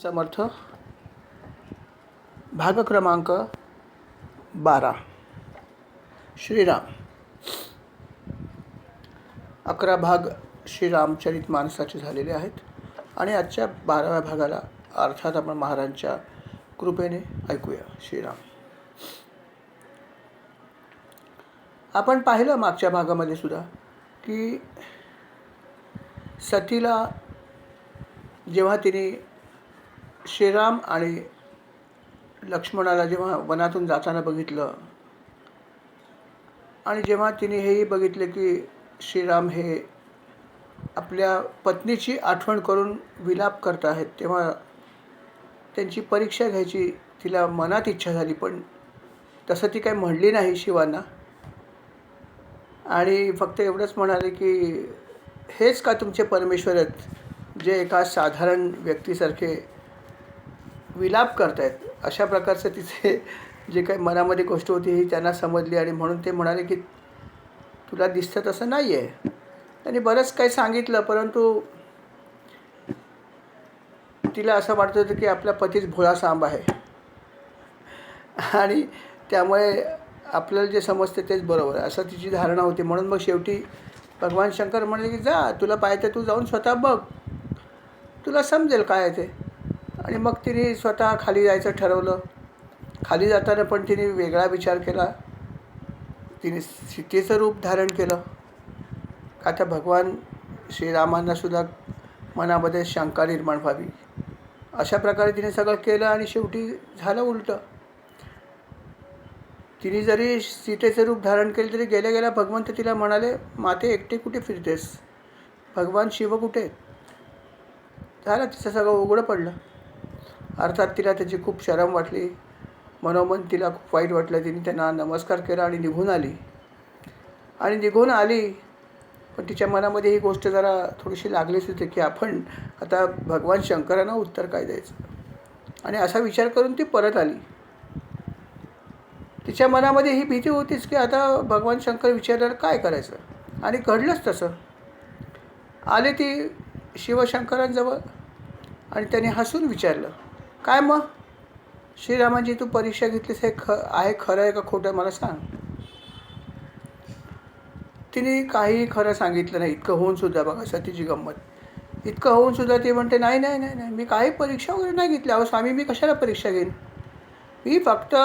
समर्थ. भाग क्रमांक 12. श्रीराम. 11 भाग श्रीरामचरित मानसाचे झालेले आहेत आणि आजच्या 12व्या भागाला अर्थात आपण महाराजांच्या कृपेने ऐकूया. श्रीराम. आपण पाहिलं मागच्या भागामध्ये सुद्धा की सतीला जेव्हा तिने श्रीराम आणि लक्ष्मणाला जेव्हा वनातून जाताना बघितलं आणि जेव्हा तिने हेही बघितले की श्रीराम हे आपल्या पत्नीची आठवण करून विलाप करत आहेत, तेव्हा त्यांची परीक्षा घ्यायची तिला मनात इच्छा झाली, पण तसं ती काही म्हणली नाही शिवांना आणि फक्त एवढंच म्हणाले की हेच का तुमचे परमेश्वर आहेत जे एका साधारण व्यक्तीसारखे विलाप करतायत. अशा प्रकारचं तिथे जे काही मनामध्ये गोष्ट होती ही त्यांना समजली आणि म्हणून ते म्हणाले की तुला दिसतं तसं नाही आहे. त्यांनी बरंच काही सांगितलं, परंतु तिला असं वाटत होतं की आपला पतीच भोळा सांब आहे आणि त्यामुळे आपल्याला जे समजते तेच बरोबर आहे असं तिची धारणा होती. म्हणून मग शेवटी भगवान शंकर म्हणाले की जा, तुला पाहिजे तू जाऊन स्वतः बघ, तुला समजेल काय आहे ते. आणि मग तिने स्वतः खाली जायचं ठरवलं. खाली जाताना पण तिने वेगळा विचार केला. तिने सीतेचं रूप धारण केलं. आता भगवान श्रीरामांनासुद्धा मनामध्ये शंका निर्माण व्हावी अशा प्रकारे तिने सगळं केलं आणि शेवटी झालं उलटं. तिने जरी सीतेचं रूप धारण केलं तरी गेल्या गेल्या भगवंत तिला म्हणाले, माते एकटे कुठे फिरतेस, भगवान शिव कुठे. झालं तिचं सगळं उघडं पडलं. अर्थात तिला त्याची खूप शरम वाटली, मनोमन तिला खूप वाईट वाटलं. तिने त्यांना नमस्कार केला आणि निघून आली. पण तिच्या मनामध्ये ही गोष्ट जरा थोडीशी लागलीच होती की आपण आता भगवान शंकरांना उत्तर काय द्यायचं, आणि असा विचार करून ती परत आली. तिच्या मनामध्ये ही भीती होतीच की आता भगवान शंकर विचारल्यावर काय करायचं, आणि घडलंच तसं. आले ती शिवशंकरांजवळ आणि त्याने हसून विचारलं, काय मग श्रीरामांची तू परीक्षा घेतलीस, हे खरं आहे का खोटं मला सांग. तिने काही खरं सांगितलं नाही. इतकं होऊन सुद्धा बघा सतीची गंमत. इतकं होऊन सुद्धा ती म्हणते नाही नाही नाही नाही मी काही परीक्षा वगैरे नाही घेतली. अहो स्वामी, मी कशाला परीक्षा घेईन, मी फक्त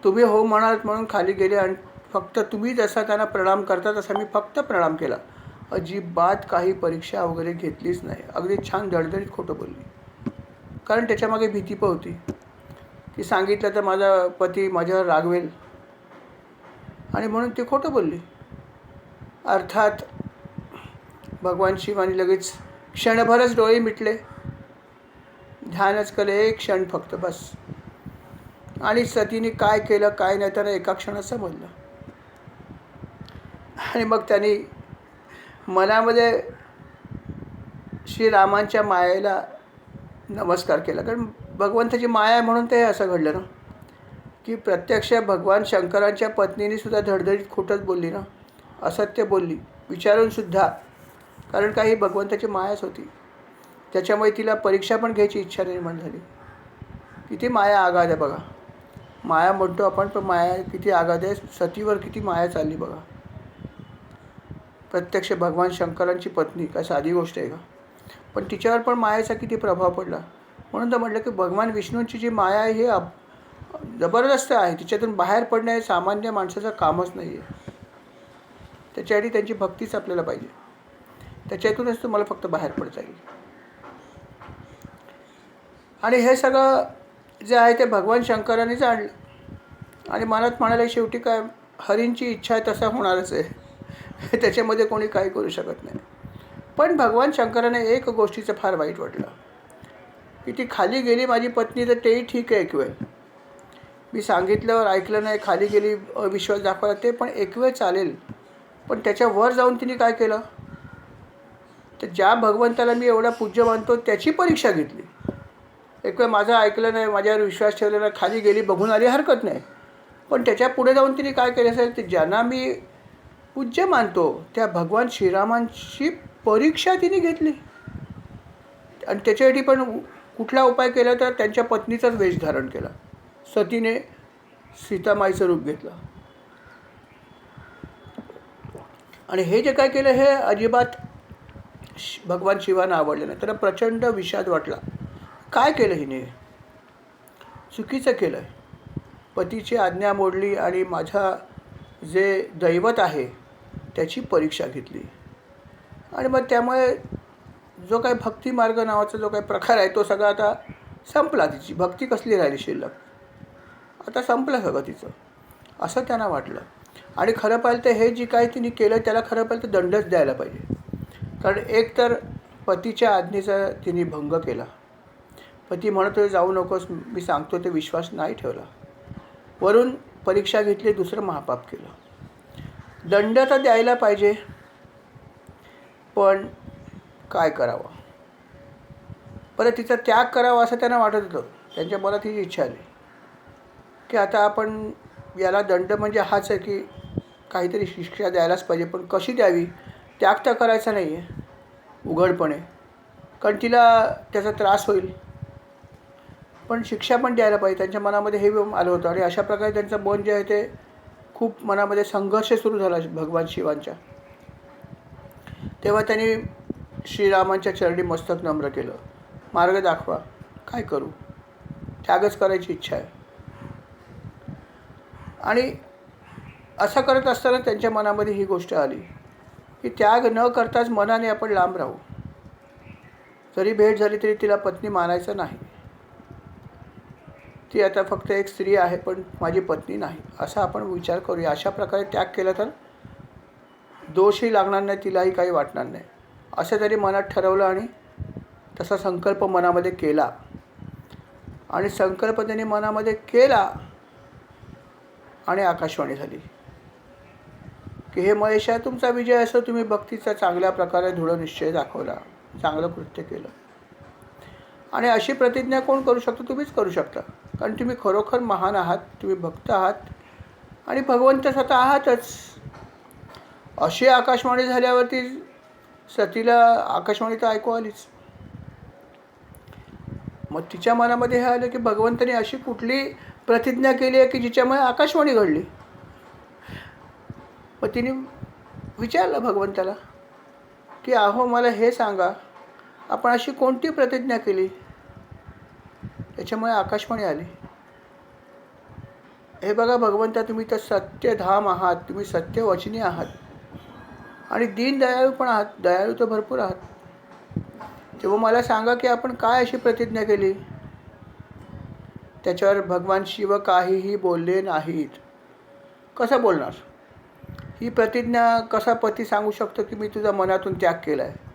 तुम्ही हो म्हणाल म्हणून खाली गेले आणि फक्त तुम्ही जसा त्यांना प्रणाम करता तसा मी फक्त प्रणाम केला. अजिबात काही परीक्षा वगैरे घेतलीच नाही. अगदी छान धडधडीत खोटं बोलली, कारण त्याच्यामागे भीती पण होती. ती सांगितलं तर माझा पती माझ्यावर रागवेल आणि म्हणून ती खोटं बोलली. अर्थात भगवान शिवानी लगेच क्षणभरच डोळे मिटले, ध्यानच केले एक क्षण फक्त बस. आणि सतीने काय केलं काय नाही त्याला एका क्षणात समजलं. आणि मग त्यांनी मनामध्ये श्रीरामांच्या मायेला नमस्कार केला, कारण भगवंताची माया आहे म्हणून ते असं घडलं ना, की प्रत्यक्ष भगवान शंकरांच्या पत्नीने सुद्धा धडधडीत खोटंच बोलली ना, असत्य बोलली विचारूनसुद्धा, कारण काही भगवंताची मायाच होती. त्याच्यामुळे तिला परीक्षा पण घ्यायची इच्छा निर्माण झाली. किती माया आगाध आहे बघा. माया म्हणतो आपण, पण माया किती आगाध आहे. सतीवर किती माया चालली बघा. प्रत्यक्ष भगवान शंकरांची पत्नी काय साधी गोष्ट आहे का, पण तिच्यावर पण मायाचा किती प्रभाव पडला. म्हणून तर म्हटलं की भगवान विष्णूंची जी माया आहे ही जबरदस्त आहे. तिच्यातून बाहेर पडणे हे सामान्य माणसाचं कामच नाही आहे. त्याच्यासाठी त्यांची भक्तीच आपल्याला पाहिजे. त्याच्यातूनच तुम्हाला फक्त बाहेर पडता येईल. आणि हे सगळं जे आहे ते भगवान शंकरांनीच आणलं आणि मनात म्हणाले शेवटी काय हरींची इच्छा आहे तसं होणारच आहे. त्याच्यामध्ये कोणी काही करू शकत नाही. पण भगवान शंकराने एक गोष्टीचं फार वाईट वाटलं की ती खाली गेली माझी पत्नी, तर तेही ठीक आहे एक वेळ. मी सांगितल्यावर ऐकलं नाही, खाली गेली, अविश्वास दाखवला, ते पण एक वेळ चालेल. पण त्याच्यावर जाऊन तिने काय केलं, तर ज्या भगवंताला मी एवढा पूज्य मानतो त्याची परीक्षा घेतली. एक वेळ माझं ऐकलं नाही, माझ्यावर विश्वास ठेवला नाही, खाली गेली, बघून आली, हरकत नाही. पण त्याच्या पुढे जाऊन तिने काय केलं असेल, ते ज्यांना मी पूज्य मानतो त्या भगवान श्रीरामांची परीक्षा तिने घेतली. आणि त्याच्यासाठी पण कुठला उपाय केला तर त्यांच्या पत्नीचाच वेश धारण केला. सतीने सीतामाईचं रूप घेतलं. आणि हे जे काय केलं हे अजिबात भगवान शिवांना आवडलं नाही. त्यांना प्रचंड विषाद वाटला. काय केलं हिने? चुकीचं केलं आहे. पतीची आज्ञा मोडली आणि माझा जे दैवत आहे त्याची परीक्षा घेतली. आणि मग त्यामुळे जो काही भक्ती मार्ग नावाचा जो काही प्रकार आहे तो सगळा आता संपला. तिची भक्ती कसली राहिली शिल्लक? आता संपलं सगळं तिचं, असं त्यांना वाटलं. आणि खरं पाहिलं तर हे जी काही तिने केलं त्याला खरं पाहिलं तर दंडच द्यायला पाहिजे. कारण एक तर पतीच्या आज्ञेचा तिने भंग केला. पती म्हणतो जाऊ नकोस, मी सांगतो ते विश्वास नाही ठेवला. वरून परीक्षा घेतली, दुसरं महापाप केलं. दंड तर द्यायला पाहिजे, पण काय करावं? परत तिचा त्याग करावा असं त्यांना वाटत होतं. त्यांच्या मनात ही इच्छा आली की आता आपण याला दंड म्हणजे हाच आहे की काहीतरी शिक्षा द्यायलाच पाहिजे, पण कशी द्यावी? त्याग तर करायचा नाही आहे उघडपणे, कारण तिला त्याचा त्रास होईल, पण शिक्षा पण द्यायला पाहिजे. त्यांच्या मनामध्ये हे आलं होतं. आणि अशा प्रकारे त्यांचं मन जे आहे ते खूप मनामध्ये संघर्ष सुरू झाला भगवान शिवांच्या. तेव्हा त्यांनी श्रीरामांच्या चरणी मस्तक नम्र केलं. मार्ग दाखवा, काय करू? त्यागच करायची इच्छा आहे. आणि असं करत असताना त्यांच्या मनामध्ये ही गोष्ट आली की त्याग न करताच मनाने आपण लांब राहू. जरी भेट झाली तरी तिला पत्नी मानायचं नाही. ती आता फक्त एक स्त्री आहे पण माझी पत्नी नाही, असा आपण विचार करूया. अशा प्रकारे त्याग केला तर दोषही लागणार नाही, तिलाही काही वाटणार नाही, असं तरी मनात ठरवलं. आणि तसा संकल्प मनामध्ये केला. आणि संकल्प त्याने मनामध्ये केला आणि आकाशवाणी झाली की हे महेशा, तुमचा विजय असो. तुम्ही भक्तीचा चांगल्या प्रकारे दृढनिश्चय दाखवला, चांगलं कृत्य केलं. आणि अशी प्रतिज्ञा कोण करू शकतो? तुम्हीच करू शकता, कारण तुम्ही खरोखर महान आहात, तुम्ही भक्त आहात आणि भगवंत स्वतः आहातच. अशी आकाशवाणी झाल्यावरती सतीला आकाशवाणी तर ऐकू आलीच. मग तिच्या मनामध्ये हे आलं की भगवंताने अशी कुठली प्रतिज्ञा केली आहे की जिच्यामुळे आकाशवाणी घडली. मग तिने विचारलं भगवंताला की अहो मला हे सांगा, आपण अशी कोणती प्रतिज्ञा केली त्याच्यामुळे आकाशवाणी आली? हे बघा भगवंता, तुम्ही तर सत्यधाम आहात, तुम्ही सत्यवचनी आहात आणि दीनदयाळू पण आहात, दयाळू तर भरपूर आहात. तेव्हा मला सांगा की आपण काय अशी प्रतिज्ञा केली? त्याच्यावर भगवान शिव काहीही बोलले नाहीत. कसं बोलणार? ही प्रतिज्ञा कसा पती सांगू शकतो की मी तुझा मनातून त्याग केला आहे?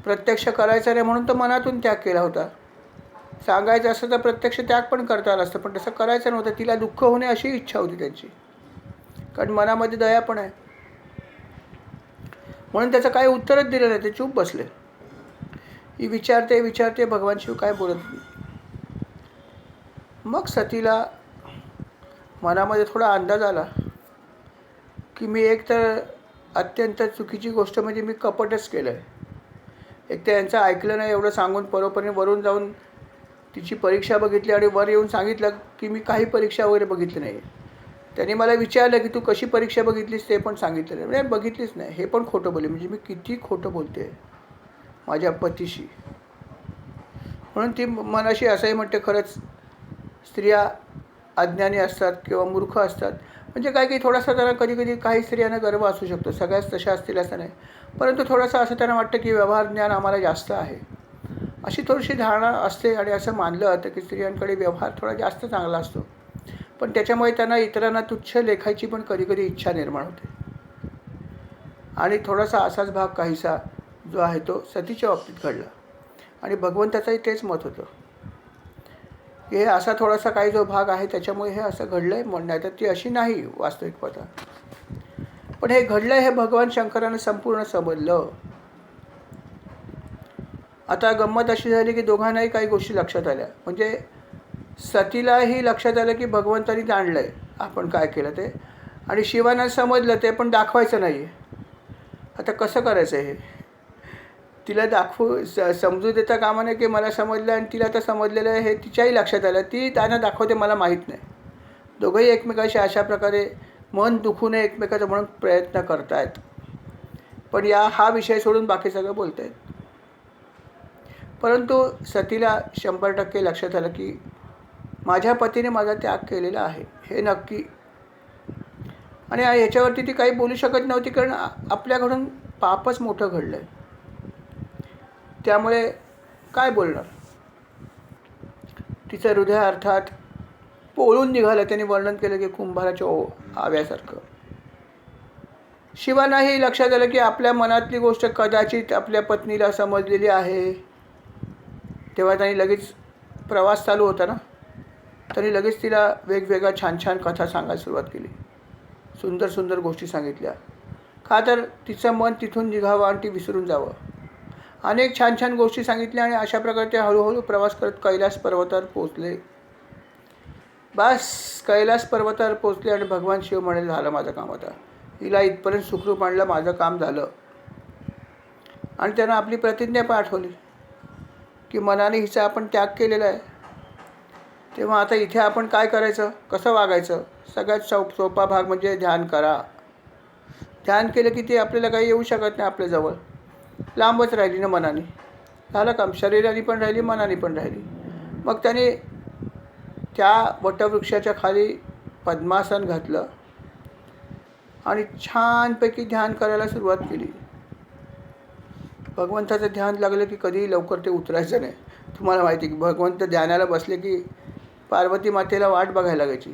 प्रत्यक्ष करायचं नाही म्हणून तर मनातून त्याग केला होता. सांगायचं असतं तर प्रत्यक्ष त्याग पण करता आलं असतं, पण तसं करायचं नव्हतं. तिला दुःख होणे अशी इच्छा होती त्यांची, कारण मनामध्ये दया पण आहे. म्हणून त्याचं काही उत्तरच दिलं नाही, ते चूप बसले. ही विचारते भगवान शिव काय बोलत नाही. मग सतीला मनामध्ये थोडा अंदाज आला की मी एक तर अत्यंत चुकीची गोष्ट म्हणजे मी कपटच केलं आहे. एक तर यांचं ऐकलं नाही एवढं सांगून, परोपरीने वरून जाऊन तिची परीक्षा बघितली आणि वर येऊन सांगितलं की मी काही परीक्षा वगैरे बघितली नाही. त्यांनी मला विचारलं की तू कशी परीक्षा बघितलीस ते पण सांगितलं नाही. म्हणजे बघितलीच नाही, हे पण खोटं बोलले. म्हणजे मी किती खोटं बोलते माझ्या पतीशी. म्हणून ती मनाशी असंही म्हणते, खरंच स्त्रिया अज्ञानी असतात किंवा मूर्ख असतात. म्हणजे काय की थोडासा त्यांना कधी काही स्त्रियांना गर्व असू शकतो, सगळ्याच तशा असतील असं नाही, परंतु थोडंसं असं त्यांना वाटतं की व्यवहार ज्ञान आम्हाला जास्त आहे, अशी थोडीशी धारणा असते. आणि असं मानलं जातं की स्त्रियांकडे व्यवहार थोडा जास्त चांगला असतो. पण त्याच्यामुळे त्यांना इतरांना तुच्छ लेखायची पण कधी इच्छा निर्माण होते. आणि थोडासा असाच भाग काहीसा जो आहे तो सतीच्या बाबतीत घडला. आणि भगवंताचंही तेच मत होतं की हे असा थोडासा काही जो भाग आहे त्याच्यामुळे हे असं घडलं आहे, नाही तर ती अशी नाही वास्तविकता. पण हे घडलं हे भगवान शंकराने संपूर्ण समजलं. आता गंमत अशी झाली की दोघांनाही काही गोष्टी लक्षात आल्या. म्हणजे सतीलाही लक्षात आलं की भगवंतानी जाणलं आहे आपण काय केलं ते, आणि शिवानं समजलं ते पण दाखवायचं नाही आहे. आता कसं करायचं हे? तिला समजू देता कामा नये की मला समजलं आणि तिला तर समजलेलं आहे हे तिच्याही लक्षात आलं. ती त्यांना दाखवते मला माहीत नाही. दोघंही एकमेकाशी अशा प्रकारे मन दुखू नये एकमेकाचं म्हणून प्रयत्न करत आहेत. पण हा विषय सोडून बाकी सगळं बोलत आहेत. परंतु सतीला 100% लक्षात आलं की माझ्या पतीने माझा त्याग केलेला आहे हे नक्की. आणि ह्याच्यावरती ती काही बोलू शकत नव्हती कारण आपल्याकडून पापच मोठं घडलं आहे. त्यामुळे काय बोलणार. तिचं हृदय अर्थात पोळून निघालं. त्याने वर्णन केलं की कुंभाराच्या आव्यासारखं. शिवांनाही लक्षात आलं की आपल्या मनातली गोष्ट कदाचित आपल्या पत्नीला समजलेली आहे. तेव्हा त्यांनी लगेच प्रवास चालू होता ना, त्यांनी लगेच तिला वेगवेगळ्या छान छान कथा सांगायला सुरुवात केली. सुंदर सुंदर गोष्टी सांगितल्या. का तर तिचं मन तिथून निघावं आणि ती विसरून जावं. अनेक छान छान गोष्टी सांगितल्या आणि अशा प्रकारे ते हळूहळू प्रवास करत कैलास पर्वतावर पोचले. बस कैलास पर्वतावर पोचले आणि भगवान शिव म्हणाले झालं माझं काम आता. हिला इथपर्यंत सुखरूप आणलं, माझं काम झालं. आणि त्यानं आपली प्रतिज्ञा पाठवली की मनाने हिचा आपण त्याग केलेला आहे. तेव्हा आता इथे आपण काय करायचं, कसं वागायचं. सगळ्यात सोपा भाग म्हणजे ध्यान करा. ध्यान केलं की ते आपल्याला काही येऊ शकत नाही आपल्याजवळ. लांबच राहिली ना मनाने. झालं काम. शरीराने पण राहिली, मनाने पण राहिली. मग त्याने त्या वटवृक्षाच्या खाली पद्मासन घातलं आणि छानपैकी ध्यान करायला सुरुवात केली. भगवंताचं ध्यान लागलं की कधीही लवकर ते उतरायचं नाही. तुम्हाला माहिती की भगवंत ध्यानाला बसले की पार्वती मातेला वाट बघायला लागायची.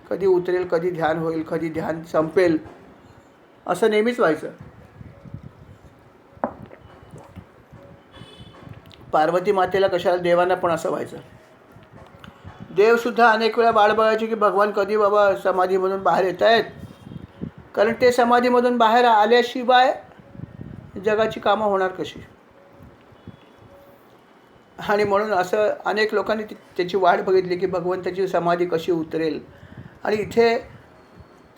कधी उतरेल, कधी ध्यान होईल, कधी ध्यान संपेल, असं नेहमीच व्हायचं. पार्वती मातेला कशाला, देवांना पण असं व्हायचं. देवसुद्धा अनेक वेळा वाट बघायचे की भगवान कधी बाबा समाधीमधून बाहेर येत आहेत. कारण ते समाधीमधून बाहेर आल्याशिवाय जगाची कामं होणार कशी. आणि म्हणून असं अनेक लोकांनी त्याची वाट बघितली की भगवंताची समाधी कशी उतरेल. आणि इथे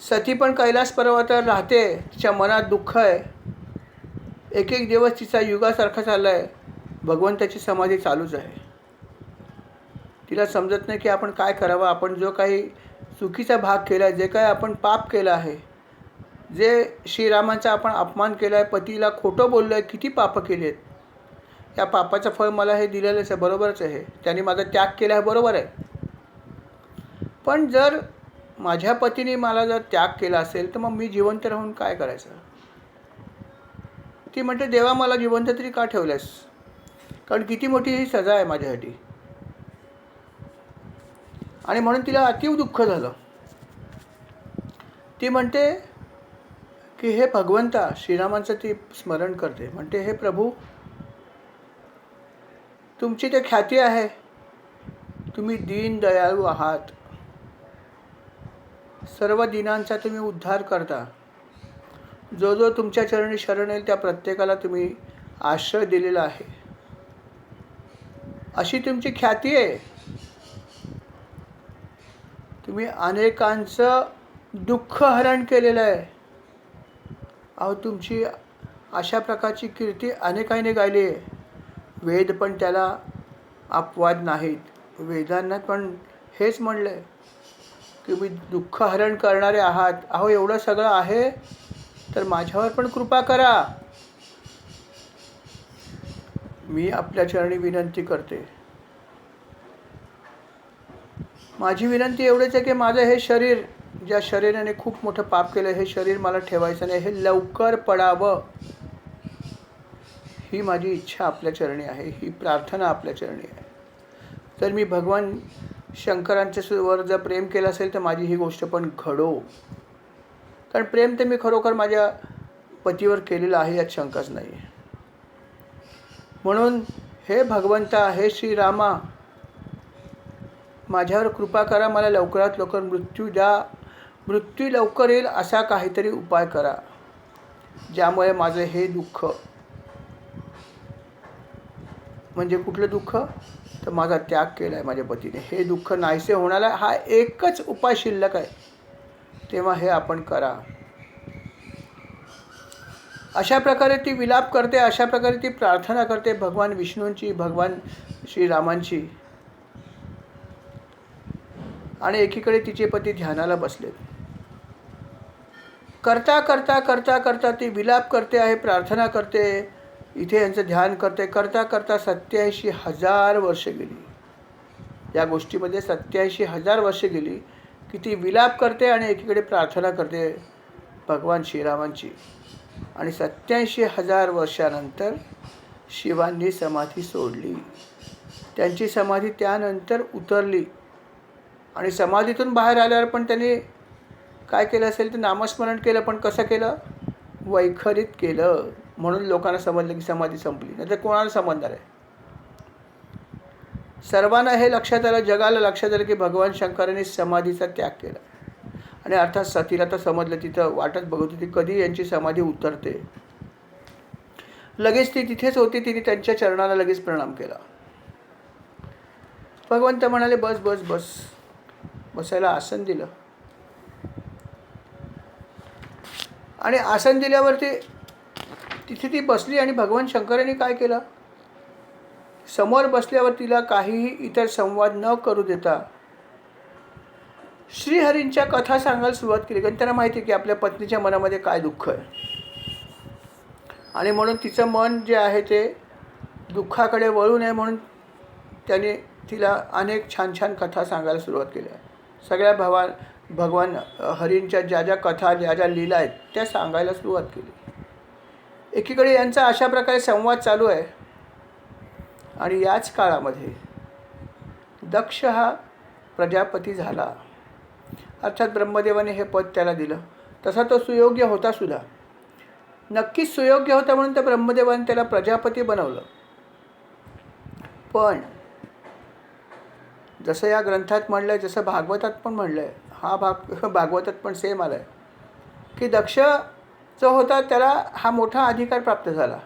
सती पण कैलास पर्वतावर राहते. तिच्या मनात दुःख आहे. एक एक दिवस तिचा युगासारखा चालला आहे. भगवंताची समाधी चालूच आहे. तिला समजत नाही की आपण काय करावं. आपण जो काही चुकीचा भाग केला आहे, जे काही आपण पाप केलं आहे, जे श्रीरामांचा आपण अपमान केला आहे, पतीला खोटं बोललं आहे, किती पापं केली आहेत. या पापाचं फळ मला हे दिलेलंच आहे, बरोबरच आहे. त्यांनी माझा त्याग केला आहे, बरोबर आहे. पण जर माझ्या पतीने मला जर त्याग केला असेल तर मग मी जिवंत राहून काय करायचं. ती म्हणते देवा मला जिवंत तरी का ठेवलंस. कारण किती मोठी ही सजा आहे माझ्यासाठी. आणि म्हणून तिला अतीव दुःख झालं. ती म्हणते की हे भगवंता, श्रीरामांचं ती स्मरण करते. म्हणते हे प्रभू, तुमची ते ख्याती आहे, तुम्ही दीन दयाळू आहात. सर्व दिनांचा तुम्ही उद्धार करता. जो जो तुमच्या चरणी शरण येईल त्या प्रत्येकाला तुम्ही आश्रय दिलेला आहे. अशी तुमची ख्याती आहे. तुम्ही अनेकांचं दुःख हरण केलेलं आहे. अहो, तुमची अशा प्रकारची कीर्ती अनेकांनी गायली आहे. वेद पण त्याला अपवाद नाहीत. वेदांना पण हेच म्हणलं आहे की तुम्ही दुःख हरण करणारे आहात. अहो, एवढं सगळं आहे तर माझ्यावर पण कृपा करा. मी आपल्या चरणी विनंती करते. माझी विनंती एवढीच आहे की माझं हे शरीर, ज्या शरीराने खूप मोठं पाप केलं, हे शरीर मला ठेवायचं नाही. हे लवकर पडावं ही माझी इच्छा आपल्या चरणी आहे. ही प्रार्थना आपल्या चरणी आहे. तर मी भगवान शंकरांच्या वर जर प्रेम केलं असेल तर माझी ही गोष्ट पण घडो. कारण प्रेम तर मी खरोखर माझ्या पतीवर केलेलं आहे, यात शंकाच नाही. म्हणून हे भगवंता, हे श्रीरामा, माझ्यावर कृपा करा. मला लवकरात लवकर मृत्यू द्या. मृत्यू लवकर येईल असा काहीतरी उपाय करा, ज्यामुळे माझं हे दुःख, म्हणजे कुठलं दुःख, तर माझा त्याग केला आहे माझ्या पतीने, हे दुःख नाहीसे होण्याला हा एकच उपाय शिल्लक आहे. तेव्हा हे आपण करा. अशा प्रकारे ती विलाप करते, अशा प्रकारे ती प्रार्थना करते भगवान विष्णूंची, भगवान श्रीरामांची. आणि एकीकडे तिचे पती ध्यानाला बसलेत. करता करता करता करता ती विलाप करते आहे, प्रार्थना करते, इथे यांचं ध्यान करते. करता करता 87,000 वर्ष गेली. या गोष्टीमध्ये 87,000 वर्ष गेली की ती विलाप करते आणि एकीकडे प्रार्थना करते भगवान श्रीरामांची. आणि 87,000 वर्षानंतर शिवांनी समाधी सोडली. त्यांची समाधी त्यानंतर उतरली. आणि समाधीतून बाहेर आल्यावर पण त्यांनी काय केलं असेल तर नामस्मरण केलं. पण कसं केलं? वैखरीत केलं. म्हणून लोकांना समजलं की समाधी संपली. नाही तर कोणाला समजणार आहे? सर्वांना हे लक्षात आलं, जगाला लक्षात आलं की भगवान शंकरांनी समाधीचा त्याग केला. आणि अर्थात सतीला तर समजलं, तिथं वाटत बघत होती कधी यांची समाधी उतरते. लगेच ती तिथेच होती. तिने त्यांच्या चरणाला लगेच प्रणाम केला. भगवंत म्हणाले बस बस बस. बसायला आसन दिलं. आणि आसन दिल्यावरती तिथे ती बसली. आणि भगवान शंकरांनी काय केलं? समोर बसल्यावर तिला काहीही इतर संवाद न करू देता श्रीहरींच्या कथा सांगायला सुरुवात केली. कारण त्यांना माहिती आहे की आपल्या पत्नीच्या मनामध्ये काय दुःख आहे. आणि म्हणून तिचं मन जे आहे ते दुःखाकडे वळू नये म्हणून त्याने तिला अनेक छान छान कथा सांगायला सुरुवात केल्या. सगळ्या भगवान हरींच्या ज्या ज्या कथा, ज्या ज्या लीला आहेत त्या सांगायला सुरुवात केली. एकीकडे यांचा अशा प्रकारे संवाद चालू आहे. आणि याच काळामध्ये दक्ष हा प्रजापती झाला. अर्थात ब्रह्मदेवाने हे पद त्याला दिलं. तसा तो सुयोग्य होता सुद्धा. नक्कीच सुयोग्य होता म्हणून त्या ब्रह्मदेवाने त्याला प्रजापती बनवलं. पण जसं या ग्रंथात म्हणलं आहे, जसं भागवतात पण म्हणलं आहे, हा भागवतात पण सेम आला आहे की दक्ष जो होता त्याला हा मोठा अधिकार प्राप्त झाला.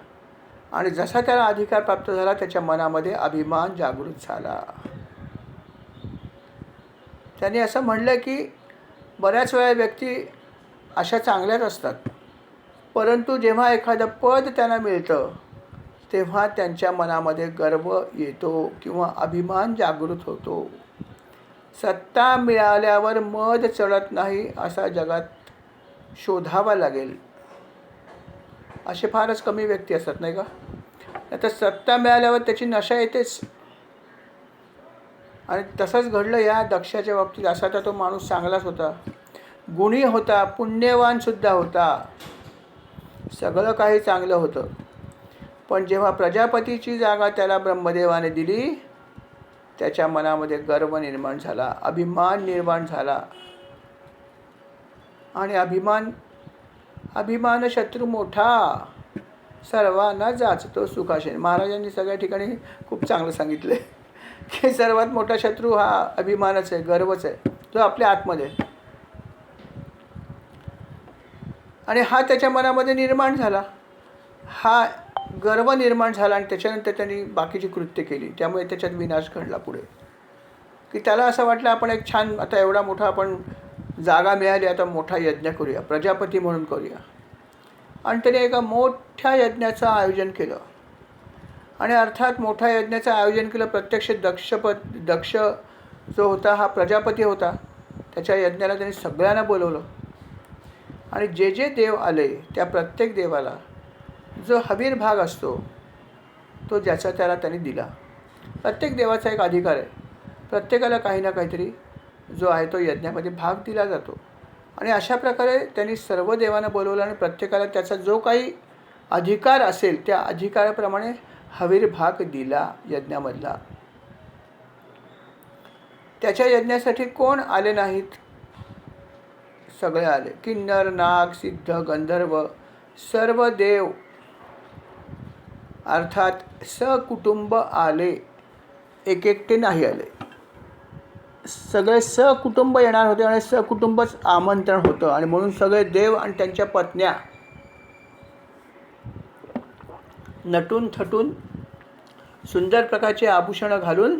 आणि जसा त्याला अधिकार प्राप्त झाला त्याच्या मनामध्ये अभिमान जागृत झाला. त्याने असं म्हणलं की बऱ्याच वेळा व्यक्ती अशा चांगल्याच असतात, परंतु जेव्हा एखादं पद त्यांना मिळतं तेव्हा त्यांच्या मनामध्ये गर्व येतो किंवा अभिमान जागृत होतो. सत्ता मिळाल्यावर मद चढत नाही असा जगात शोधावा लागेल. असे फारच कमी व्यक्ती असतात नाही का? आता सत्ता मिळाल्यावर त्याची नशा येतेच. आणि तसंच घडलं या दक्षाच्या बाबतीत. असा तर तो माणूस चांगलाच होता, गुणी होता, पुण्यवानसुद्धा होता, सगळं काही चांगलं होतं. पण जेव्हा प्रजापतीची जागा त्याला ब्रह्मदेवाने दिली त्याच्या मनामध्ये गर्व निर्माण झाला, अभिमान निर्माण झाला. आणि अभिमान शत्रू मोठा, सर्वांना जाचतो सुखाशेन. महाराजांनी सगळ्या ठिकाणी खूप चांगलं सांगितलं की सर्वात मोठा शत्रू हा अभिमानच आहे, गर्वच आहे, जो आपल्या आतमध्ये. आणि हा त्याच्या मनामध्ये निर्माण झाला, हा गर्व निर्माण झाला. आणि त्याच्यानंतर त्यांनी बाकीची कृत्य केली. त्यामुळे त्याच्यात विनाश घडला पुढे. की त्याला असं वाटलं आपण एक छान, आता एवढा मोठा आपण जागा मिळाली, आता मोठा यज्ञ करूया, प्रजापती म्हणून करूया. आणि त्याने एका मोठ्या यज्ञाचं आयोजन केलं. आणि अर्थात मोठ्या यज्ञाचं आयोजन केलं. प्रत्यक्ष दक्ष जो होता हा प्रजापती होता. त्याच्या यज्ञाला त्यांनी सगळ्यांना बोलवलं. आणि जे जे देव आले त्या प्रत्येक देवाला जो हवीर भाग असतो तो ज्याचा त्याला त्यांनी दिला. प्रत्येक देवाचा एक अधिकार आहे. प्रत्येकाला काही ना काहीतरी जो आहे तो यज्ञामध्ये भाग दिला जातो. आणि अशा प्रकारे त्यांनी सर्व देवांना बोलवलं आणि प्रत्येकाला त्याचा जो काही अधिकार असेल त्या अधिकाराप्रमाणे हवीर भाग दिला यज्ञामधला. त्याच्या यज्ञासाठी कोण आले नाहीत? सगळे आले. किन्नर, नाग, सिद्ध, गंधर्व, सर्व देव अर्थात सकुटुंब आले, एक एकटे नाही आले. सगळे सकुटुंब येणार होते आणि सकुटुंबच आमंत्रण होतं. आणि म्हणून सगळे देव आणि त्यांच्या पत्न्या नटून थटून सुंदर प्रकारचे आभूषणं घालून,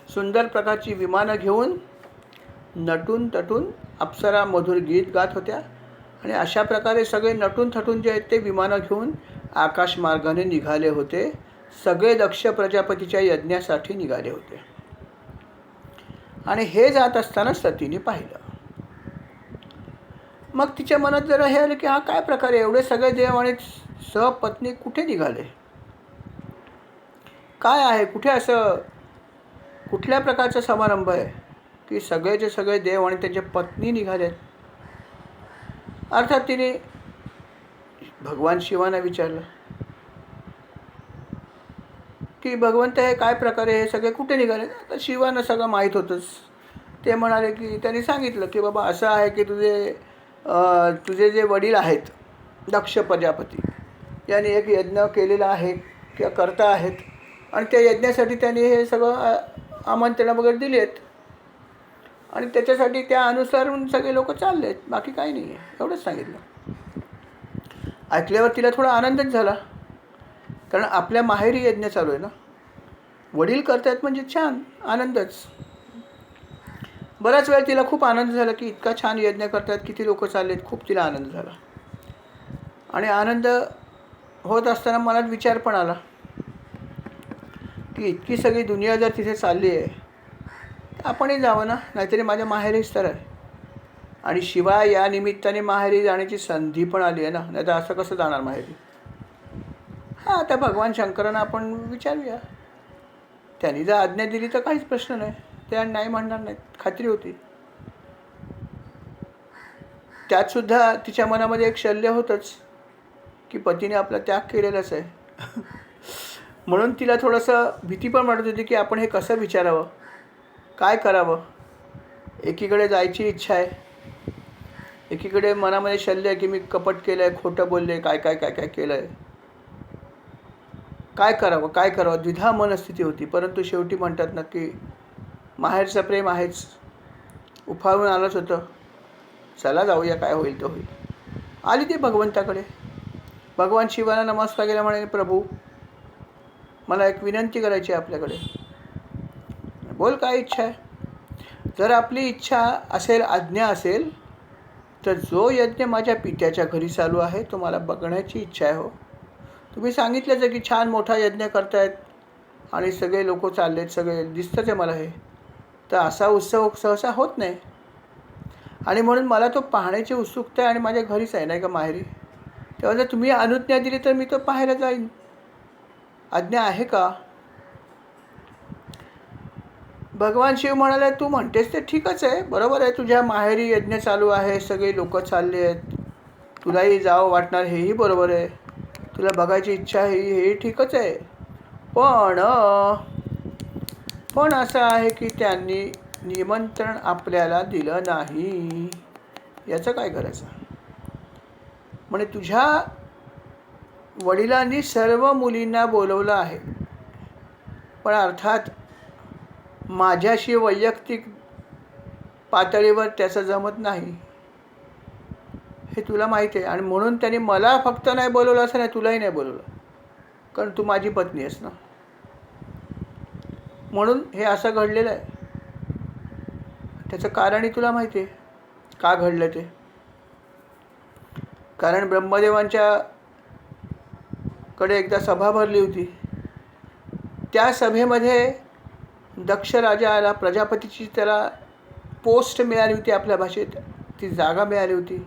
सुंदर प्रकारची विमानं घेऊन नटून तटून अप्सरा मधुर गीत गात होत्या. आणि अशा प्रकारे सगळे नटून थटून जे आहेत ते विमानं घेऊन आकाशमार्गाने निघाले होते. सगळे दक्ष प्रजापतीच्या यज्ञासाठी निघाले होते. आणि हे जात असताना सतीने पाहिलं. मग तिच्या मनात जरा हे आलं की हा काय प्रकारे, एवढे सगळे देव आणि सहपत्नी कुठे निघाले, काय आहे, कुठे असं कुठल्या प्रकारचा समारंभ आहे की सगळेचे सगळे देव आणि त्यांच्या पत्नी निघालेत. अर्थात तिने भगवान शिवांना विचारलं की भगवंत हे काय प्रकारे, हे सगळे कुठे निघाले. आता शिवांना सगळं माहीत होतंच. ते म्हणाले की त्यांनी सांगितलं की बाबा असं आहे की तुझे जे वडील आहेत दक्ष प्रजापती यांनी एक यज्ञ केलेला आहे किंवा करता आहेत आणि त्या यज्ञासाठी त्यांनी हे सगळं आमंत्रणं वगैरे दिली आहेत आणि त्याच्यासाठी त्या अनुसरून सगळे लोक चालले आहेत, बाकी काही नाही आहे, एवढंच सांगितलं. ऐकल्यावर तिला थोडा आनंदच झाला, कारण आपल्या माहेरी यज्ञ चालू आहे ना, वडील करतात म्हणजे छान, आनंदच. बराच वेळ तिला खूप आनंद झाला की इतका छान यज्ञ करतात, किती लोक चाललेत, खूप तिला आनंद झाला. आणि आनंद होत असताना मनात विचार पण आला की इतकी सगळी दुनिया जर तिथे चालली आहे तर आपणही जावं ना, नाहीतरी माझ्या माहेरीच तर आहे. आणि शिवाय या निमित्ताने माहेरी जाण्याची संधी पण आली आहे ना, नाही तर असं कसं जाणार माहेरी. हां, आता भगवान शंकरांना आपण विचारूया, त्यांनी जर आज्ञा दिली तर काहीच प्रश्न नाही, ते नाही म्हणणार नाहीत, खात्री होती. त्यातसुद्धा तिच्या मनामध्ये एक शल्य होतंच की पतीने आपला त्याग केलेलाच आहे. म्हणून तिला थोडंसं भीती पण वाटत होती की आपण हे कसं विचारावं, काय करावं. एकीकडे जायची इच्छा आहे, एकीकडे मनामध्ये शल्य आहे की मी कपट केलं आहे, खोटं बोलले, काय काय काय काय केलं आहे, काय करावं द्विधा मनस्थिती होती. परंतु शेवटी म्हणतात ना की माहेरचं प्रेम आहेच, उफाळून आलंच होतं, चला जाऊया, काय होईल तर होईल. आली ती भगवंताकडे. भगवान शिवाला नमस्कार केला, म्हणे प्रभू मला एक विनंती करायची आहे आपल्याकडे. बोल, काय इच्छा आहे. जर आपली इच्छा असेल, आज्ञा असेल, तर जो यज्ञ माझ्या पित्याच्या घरी चालू आहे तो मला बघण्याची इच्छा आहे. हो, तुम्ही सांगितलंच आहे की छान मोठा यज्ञ करतायत आणि सगळे लोक चाललेत, सगळे दिसतंच आहे मला हे, तर असा उत्सव सहसा होत नाही आणि म्हणून मला तो पाहण्याची उत्सुकता आहे आणि माझ्या घरीच आहे, नाही का माहेरी. तेव्हा जर तुम्ही अनुज्ञा दिली तर मी तो पाहायला जाईन, आज्ञा आहे का. भगवान शिव म्हणाले, तू म्हणतेस ते ठीकच आहे, बरोबर आहे, तुझ्या माहेरी यज्ञ चालू आहे, सगळे लोक चालले आहेत, तुलाही जावं वाटणार, हेही बरोबर आहे, तुला बघायची इच्छा आहे, हेही ठीकच आहे. पण असं आहे की त्यांनी निमंत्रण आपल्याला दिलं नाही, याचं काय करायचं. म्हणजे तुझ्या वडिलांनी सर्व मुलींना बोलवलं आहे, पण अर्थात माझ्याशी वैयक्तिक पातळीवर त्याचं जमत नाही, हे तुला माहिती आहे. आणि म्हणून त्यांनी मला फक्त नाही बोलवलं असं नाही, तुलाही नाही बोलवलं, कारण तू माझी पत्नी आहेस ना. म्हणून हे असं घडलेलं आहे. त्याचं कारणही तुला माहिती आहे का घडलं ते. कारण ब्रह्मदेवांच्या कडे एकदा सभा भरली होती. त्या सभेमध्ये दक्ष राजा आला, प्रजापतीची त्याला पोस्ट मिळाली होती, आपल्या भाषेत ती जागा मिळाली होती.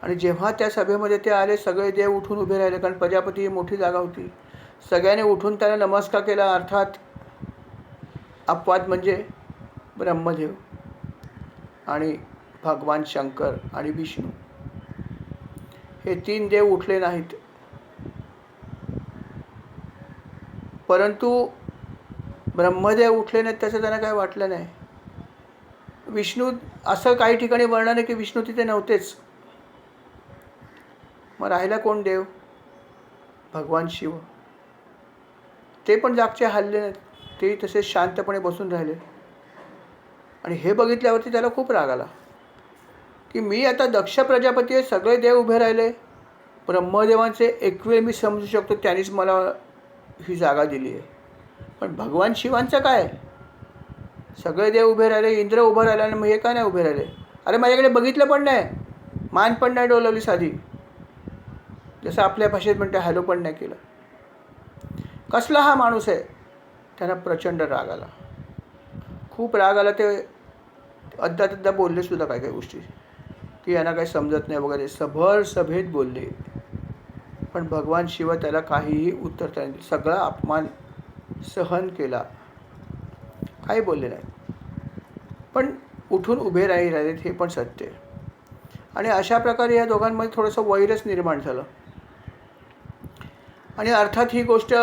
आणि जेव्हा त्या सभेमध्ये ते आले, सगळे देव उठून उभे राहिले, कारण प्रजापती ही मोठी जागा होती. सगळ्यांनी उठून त्याला नमस्कार केला. अर्थात अपवाद म्हणजे ब्रह्मदेव आणि भगवान शंकर आणि विष्णू, हे तीन देव उठले नाहीत. परंतु ब्रह्मदेव उठले नाहीत त्याचं त्यांना काय वाटलं नाही. विष्णू, असं काही ठिकाणी वर्णन आहे की विष्णू तिथे नव्हतेच. मग राहिला कोण देव, भगवान शिव. ते पण जागचे हलले नाहीत, ते तसे शांतपणे बसून राहिले. आणि हे बघितल्यावरती त्याला खूप राग आला की मी आता दक्ष प्रजापती आहे, सगळे देव उभे राहिले, ब्रह्मदेवांचे एक वेळ मी समजू शकतो, त्यांनीच मला ही जागा दिली आहे, पण भगवान शिवांचं काय. सगळे देव उभे राहिले, इंद्र उभं राहिला आणि मग हे काय नाही उभे राहिले. अरे माझ्याकडे बघितलं पण नाही, मान पण नाही डोलवली साधी, जसं आपल्या भाषेत म्हणते हॅलो पण नाही केलं. कसला हा माणूस आहे. त्यांना प्रचंड राग आला, खूप राग आला. ते अद्धा बोलले सुद्धा काय काही गोष्टी की यांना काही समजत नाही वगैरे, सभर सभेत बोलले. पण भगवान शिव त्याला काहीही उत्तर नाही, सगळा अपमान सहन केला, काही बोलले नाही. पण उठून उभे राहिलेत हे पण सत्य आहे. आणि अशा प्रकारे या दोघांमध्ये थोडंसं वैरच निर्माण झालं. आणि अर्थात ही गोष्ट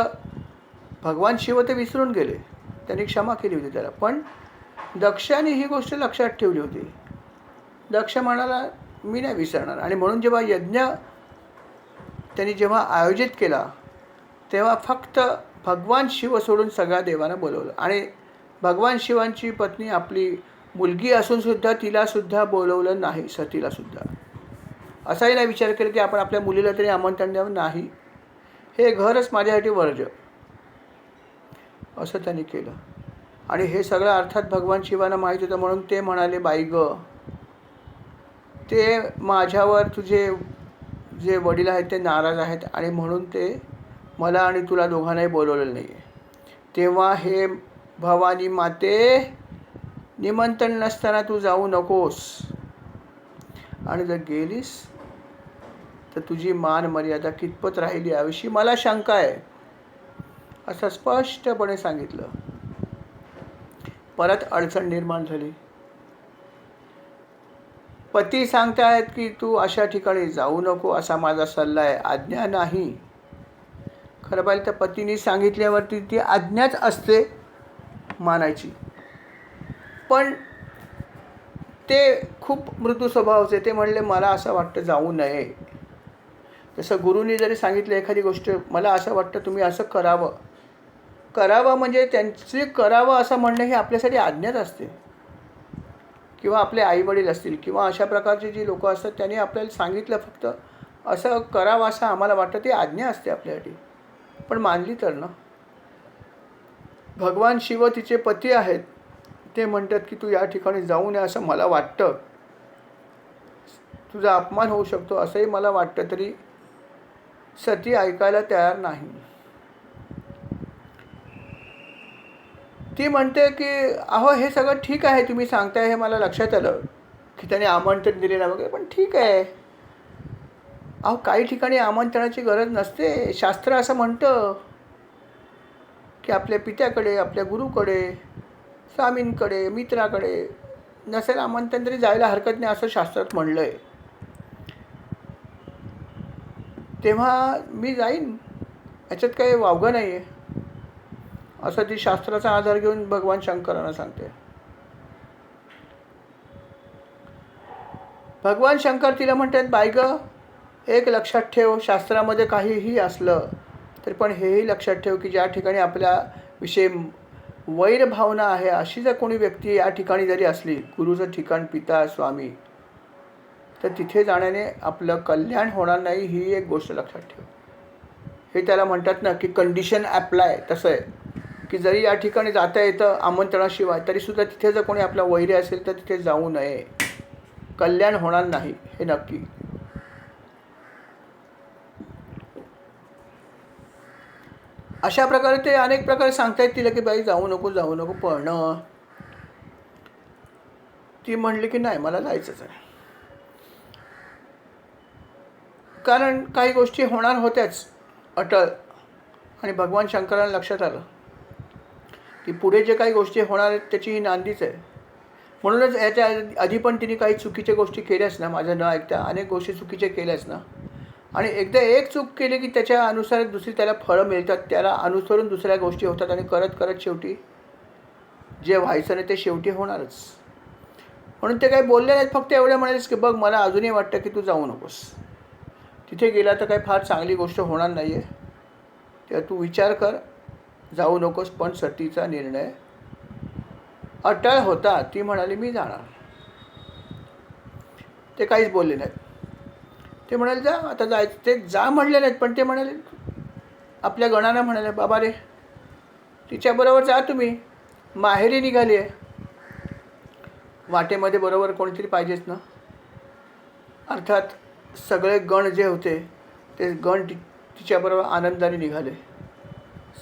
भगवान शिव ते विसरून गेले, त्यांनी क्षमा केली होती त्याला. पण दक्षाने ही गोष्ट लक्षात ठेवली होती. दक्ष म्हणाला मी नाही विसरणार. आणि म्हणून जेव्हा यज्ञ त्यांनी जेव्हा आयोजित केला तेव्हा फक्त भगवान शिव सोडून सगळ्या देवांना बोलवलं. आणि भगवान शिवांची पत्नी आपली मुलगी असूनसुद्धा तिलासुद्धा बोलवलं नाही, सतीलासुद्धा. असाही नाही विचार केला की आपण आपल्या मुलीला तरी आमंत्रण द्यावं, नाही, हे घरच माझ्यासाठी वर्ज्य, असं त्यांनी केलं. आणि हे सगळं अर्थात भगवान शिवांना माहीत होतं. म्हणून ते म्हणाले बाई ग, ते माझ्यावर तुझे जे वडील आहेत ते नाराज आहेत आणि म्हणून ते मला आणि तुला दोघांनाही बोलवलेलं नाही आहे. तेव्हा हे भवानी माते, निमंत्रण नसताना तू जाऊ नकोस. आणि जर गेलीस तर तुझी मान मर्यादा कितपत राहिली याविषयी मला शंका आहे, असं स्पष्टपणे सांगितलं. परत अडचण निर्माण झाली. पती सांगतायत की तू अशा ठिकाणी जाऊ नको, असा माझा सल्ला आहे, आज्ञा नाही. खरं पाहिलं तर पतीने सांगितल्यावरती ती आज्ञाच असते मानायची. पण ते खूप मृदू स्वभावाचे. ते म्हणले मला असं वाटतं जाऊ नये. जसं गुरुनी जरी सांगितलं एखादी गोष्ट, मला असं वाटतं तुम्ही असं करावं. करावं म्हणजे त्यांचे करावं असं म्हणणं ही आपल्यासाठी आज्ञाच असते. किंवा आपले आईवडील असतील किंवा अशा प्रकारचे जी लोक असतात त्यांनी आपल्याला सांगितलं फक्त असं करावं असं आम्हाला वाटतं, ती आज्ञा असते आपल्यासाठी. पण मानली तर ना. भगवान शिव तिचे पती आहेत, ते म्हणतात की तू या ठिकाणी जाऊ नये असं मला वाटतं, तुझा अपमान होऊ शकतो असंही मला वाटतं. तरी सती ऐकायला तयार नाही. ती म्हणते की अहो हे सगळं ठीक आहे, तुम्ही सांगताय हे मला लक्षात आलं की त्याने आमंत्रण दिले ना वगैरे, पण ठीक आहे. अहो काही ठिकाणी आमंत्रणाची गरज नसते. शास्त्र असं म्हणतं की आपल्या पित्याकडे, आपल्या गुरुकडे, स्वामींकडे, मित्राकडे नसेल आमंत्रण तरी जायला हरकत नाही, असं शास्त्रात म्हणलं आहे. तेव्हा मी जाईन, याच्यात काही वावगं नाही आहे, असं ती शास्त्राचा आधार घेऊन भगवान शंकरांना सांगते. भगवान शंकर तिला म्हणतात बाई ग, एक लक्षात ठेव, शास्त्रामध्ये काहीही असलं तरी पण हेही लक्षात ठेव की ज्या ठिकाणी आपल्या विषयी वैर भावना आहे अशी जर कोणी व्यक्ती या ठिकाणी जरी असली, गुरुचं ठिकाण, पिता, स्वामी, तर तिथे जाण्याने आपलं कल्याण होणार नाही, ही एक गोष्ट लक्षात ठेव. हे त्याला म्हणतात ना की कंडिशन ॲप्लाय. तसं आहे की जरी या ठिकाणी जाता येतं आमंत्रणाशिवाय तरीसुद्धा तिथे जर कोणी आपला वैरी असेल तर तिथे जाऊ नये, कल्याण होणार नाही, हे नक्की. अशा प्रकारे ते अनेक प्रकारे सांगतायत तिला की बाई जाऊ नको जाऊ नको. पण ती म्हणली की नाही मला जायचंच आहे. कारण काही गोष्टी होणार होत्याच अटळ. आणि भगवान शंकरांना लक्षात आलं की पुढे जे काही गोष्टी होणार आहेत त्याची ही नांदीच आहे. म्हणूनच याच्या आधी पण तिने काही चुकीच्या गोष्टी केल्याच ना, माझं न ऐकता अनेक गोष्टी चुकीच्या केल्याच ना. आणि एकदा एक चूक केली की त्याच्या अनुसार दुसरी त्याला फळं मिळतात, त्याला अनुसरून दुसऱ्या गोष्टी होतात. आणि करत करत शेवटी जे व्हायचं नाही ते शेवटी होणारच. म्हणून ते काही बोलले नाहीत, फक्त एवढं म्हणालेच की बघ मला अजूनही वाटतं की तू जाऊ नकोस, तिथे गेला तर काही फार चांगली गोष्ट होणार नाही आहे, तेव्हा तू विचार कर, जाऊ नकोस. पण सतीचा निर्णय अटळ होता. ती म्हणाली मी जाणार. ते काहीच बोलले नाहीत. ते म्हणाले जा आता जायचं. ते जा म्हणले नाहीत, पण ते म्हणाले आपल्या गणांना म्हणाले बाबा रे तिच्याबरोबर जा तुम्ही, माहेरी निघाली आहे, वाटेमध्ये बरोबर कोणीतरी पाहिजेच ना. अर्थात सगळे गण जे होते ते गण तिच्याबरोबर आनंदाने निघाले.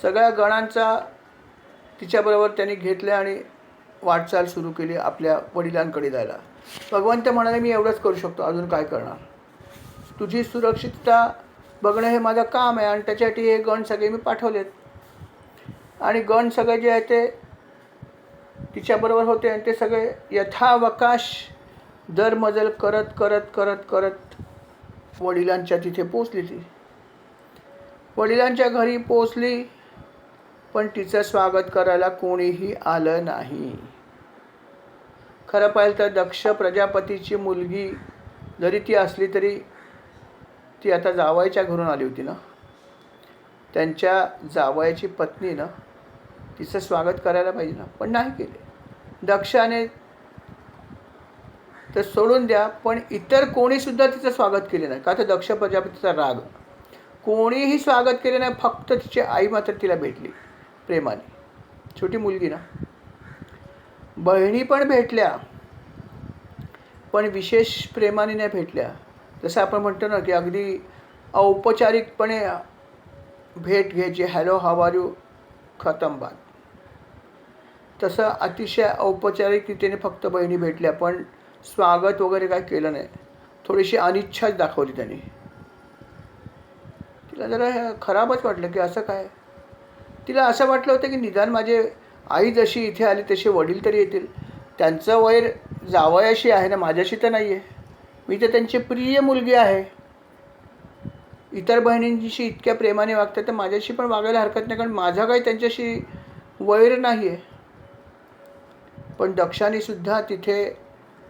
सगळ्या गणांचा तिच्याबरोबर त्यांनी घेतले आणि वाटचाल सुरू केली आपल्या वडिलांकडे जायला. भगवंत म्हणाले, मी एवढंच करू शकतो, अजून काय करणार. तुझी सुरक्षितता बघणं हे माझं काम आहे आणि त्याच्यासाठी हे गण सगळे मी पाठवलेत. आणि गण सगळे जे आहे ते तिच्याबरोबर होते आणि ते सगळे यथावकाश दरमजल करत करत करत करत वडिलांच्या तिथे पोचली. ती वडिलांच्या घरी पोचली, पण तिचं स्वागत करायला कोणीही आलं नाही. खरं पाहिलं तर दक्ष प्रजापतीची मुलगी जरी ती असली तरी ती आता जावयाच्या घरून आली होती ना. त्यांच्या जावयाची पत्नी ना, तिचं स्वागत करायला पाहिजे ना, पण नाही केले. दक्षाने तर सोडून द्या, पण इतर कोणीसुद्धा तिचं स्वागत केले नाही. का तर दक्ष प्रजापतीचा राग. कोणीही स्वागत केले नाही, फक्त तिची आई मात्र तिला भेटली प्रेमाने. छोटी मुलगी ना. बहिणी पण भेटल्या, पण विशेष प्रेमाने नाही भेटल्या. जसं आपण म्हणतो ना की अगदी औपचारिकपणे भेट घ्यायची, हॅलो हाव आर यू, खतम बात. तसं अतिशय औपचारिकतेने फक्त बहिणी भेटल्या, पण स्वागत वगैरे काय केलं नाही. थोडीशी अनिच्छाच दाखवली त्यांनी. तिला जरा खराबच वाटलं की असं काय. तिला असं वाटलं होतं की निदान माझे आई जशी इथे आली तसे वडील तरी येतील. त्यांचं वैर जावयाशी आहे ना, माझ्याशी तर नाही आहे. मी तर त्यांची प्रिय मुलगी आहे. इतर बहिणींशी इतक्या प्रेमाने वागतात तर माझ्याशी पण वागायला हरकत नाही, कारण माझा काही त्यांच्याशी वैर नाही आहे. पण दक्षाने सुद्धा तिथे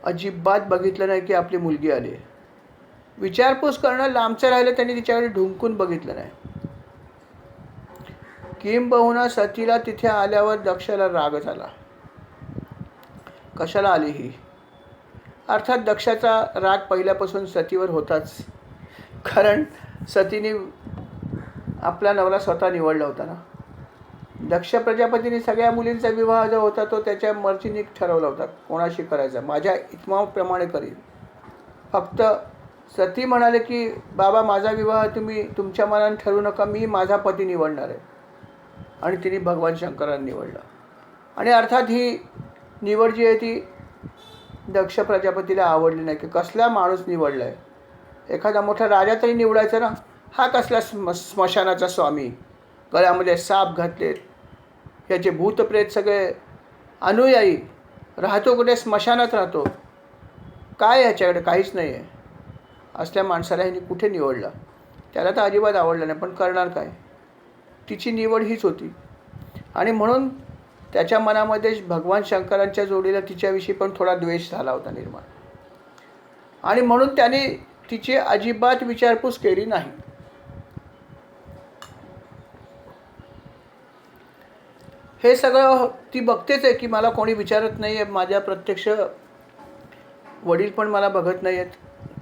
अजिबात बघितलं नाही की आपली मुलगी आली. विचारपूस करणं लांबचं राहिलं, त्यांनी तिच्याकडे ढुंकून बघितलं नाही. किंबहुना सतीला तिथे आल्यावर दक्षाला राग झाला. कशाला आली ही. अर्थात दक्षाचा राग पहिल्यापासून सतीवर होताच, कारण सतीने आपला नवरा स्वतः निवडला होता ना. दक्ष प्रजापतीने सगळ्या मुलींचा विवाह जो होता तो त्याच्या मर्जीने ठरवला होता कोणाशी करायचा. माझ्या इत्माप्रमाणे करीन. फक्त सती म्हणाले की बाबा माझा विवाह तुम्ही तुमच्या मनाने ठरवू नका, मी माझा पती निवडणार आहे. आणि तिने भगवान शंकरांना निवडलं. आणि अर्थात ही निवड जी आहे ती दक्ष प्रजापतीला आवडली नाही की कसला माणूस निवडला आहे. एखादा मोठा राजा तरी निवडायचा ना. हा कसला स्मशानाचा स्वामी, गळ्यामध्ये साप घातलेत, याचे भूतप्रेत सगळे अनुयायी, राहतो कुठे, स्मशानात राहतो. काय ह्याच्याकडे काहीच नाही आहे. असल्या माणसाला ह्याने कुठे निवडलं. त्याला तर अजिबात आवडलं नाही, पण करणार काय. तिची निवड हीच होती. आणि म्हणून त्याच्या मनामध्ये भगवान शंकरांच्या जोडीला तिच्याविषयी पण थोडा द्वेष झाला होता निर्माण. आणि म्हणून त्याने तिची अजिबात विचारपूस केली नाही. हे सगळं ती बघतेच आहे की मला कोणी विचारत नाही आहे. माझ्या प्रत्यक्ष वडील पण मला बघत नाही आहेत.